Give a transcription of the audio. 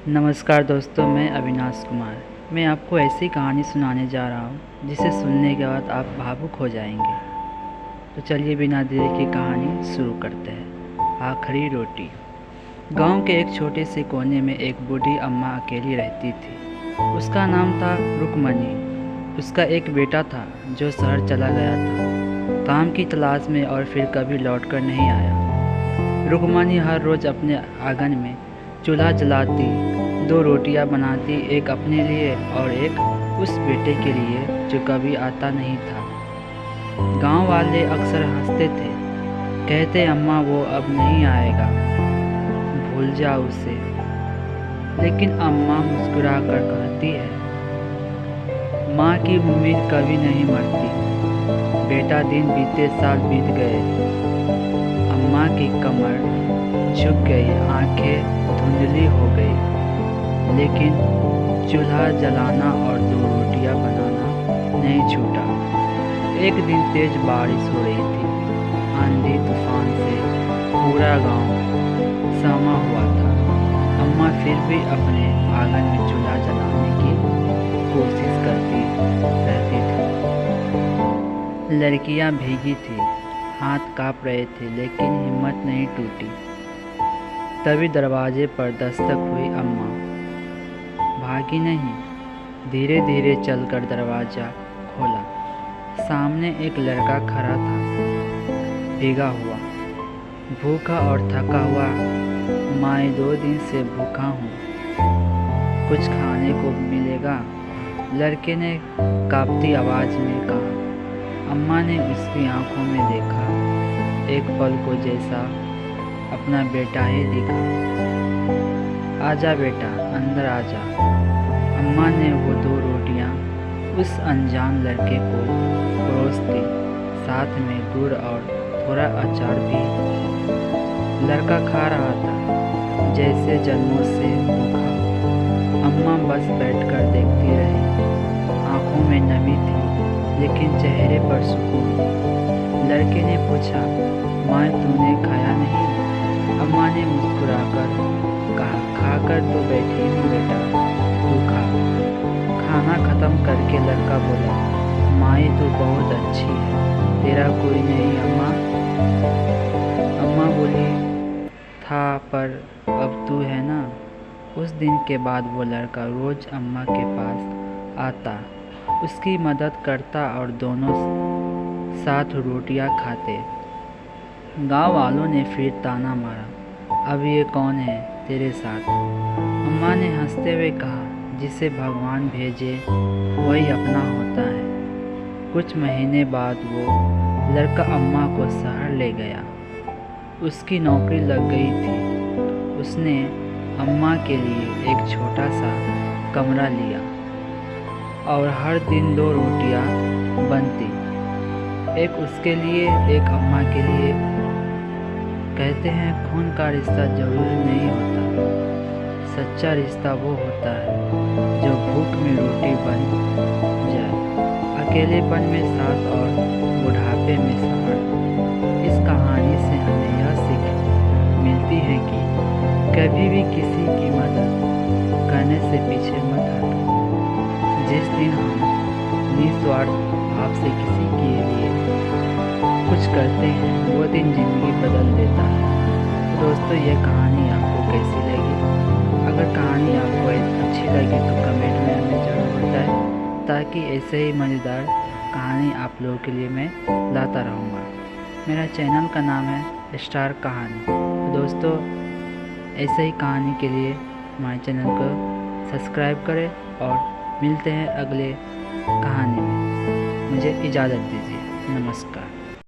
नमस्कार दोस्तों, मैं अविनाश कुमार। मैं आपको ऐसी कहानी सुनाने जा रहा हूँ जिसे सुनने के बाद आप भावुक हो जाएंगे। तो चलिए बिना देरी की कहानी शुरू करते हैं। आखिरी रोटी। गांव के एक छोटे से कोने में एक बूढ़ी अम्मा अकेली रहती थी। उसका नाम था रुकमणी। उसका एक बेटा था जो शहर चला गया था काम की तलाश में और फिर कभी लौट कर नहीं आया। रुकमणी हर रोज़ अपने आंगन में चूल्हा जलाती, 2 रोटियां बनाती, एक अपने लिए और एक उस बेटे के लिए जो कभी आता नहीं था। गांव वाले अक्सर हंसते थे, कहते अम्मा वो अब नहीं आएगा, भूल जाओ उसे। लेकिन अम्मा मुस्कुरा कर कहती है, माँ की उम्मीद कभी नहीं मरती। बेटा, दिन बीते साल बीत गए। अम्मा की कमर झुक गई, आंखें धुंधली हो गई, लेकिन चूल्हा जलाना और 2 रोटियां बनाना नहीं छूटा। एक दिन तेज बारिश हो रही थी। आंधी तूफान से पूरा गांव सहमा हुआ था। अम्मा फिर भी अपने आंगन में चूल्हा जलाने की कोशिश करती रहती थी। लड़कियां भीगी थी, हाथ कांप रहे थे, लेकिन हिम्मत नहीं टूटी। तभी दरवाजे पर दस्तक हुई। अम्मा भागी नहीं, धीरे धीरे चलकर दरवाज़ा खोला। सामने एक लड़का खड़ा था, भीगा हुआ, भूखा और थका हुआ। माँ, 2 दिन से भूखा हूँ, कुछ खाने को मिलेगा? लड़के ने कांपती आवाज़ में कहा। अम्मा ने उसकी आंखों में देखा, एक पल को जैसा अपना बेटा ही दिखा। आजा बेटा, अंदर आजा। अम्मा ने वो 2 रोटियां उस अनजान लड़के को परोस दी, साथ में गुड़ और थोड़ा अचार भी। लड़का खा रहा था जैसे जन्मों से भूखा। अम्मा बस बैठकर देखती रही। आंखों में नमी थी, लेकिन चेहरे पर सुकून। लड़के ने पूछा, माँ तूने खाया नहीं? अम्मा ने मुस्कुराकर कहा, खाकर तो बैठी हूँ बेटा, तू खा। खाना खत्म करके लड़का बोला, माँ तू बहुत अच्छी है, तेरा कोई नहीं अम्मा? अम्मा बोली, था पर अब तू है ना। उस दिन के बाद वो लड़का रोज़ अम्मा के पास आता, उसकी मदद करता और दोनों साथ रोटियां खाते। गांव वालों ने फिर ताना मारा, अब ये कौन है तेरे साथ? अम्मा ने हंसते हुए कहा, जिसे भगवान भेजे वही अपना होता है। कुछ महीने बाद वो लड़का अम्मा को शहर ले गया। उसकी नौकरी लग गई थी। उसने अम्मा के लिए एक छोटा सा कमरा लिया और हर दिन 2 रोटियां बनती, एक उसके लिए, एक अम्मा के लिए। कहते हैं खून का रिश्ता जरूरी नहीं होता, सच्चा रिश्ता वो होता है जो भूख में रोटी बन जाए, अकेलेपन में साथ और बुढ़ापे में सहारा। इस कहानी से हमें यह सीख मिलती है कि कभी भी किसी की मदद करने से पीछे मत हटो। जिस दिन हम निस्वार्थ भाव से किसी के लिए कुछ करते हैं, वो दिन जिंदगी बदल देता है। तो दोस्तों, ये कहानी आपको कैसी लगी? अगर कहानी आपको अच्छी लगी तो कमेंट में हमें ज़रूर बताएं, ताकि ऐसे ही मज़ेदार कहानी आप लोगों के लिए मैं लाता रहूँगा। मेरा चैनल का नाम है स्टार कहानी। तो दोस्तों, ऐसे ही कहानी के लिए हमारे चैनल को सब्सक्राइब करें और मिलते हैं अगले कहानी में। मुझे इजाज़त दीजिए। नमस्कार।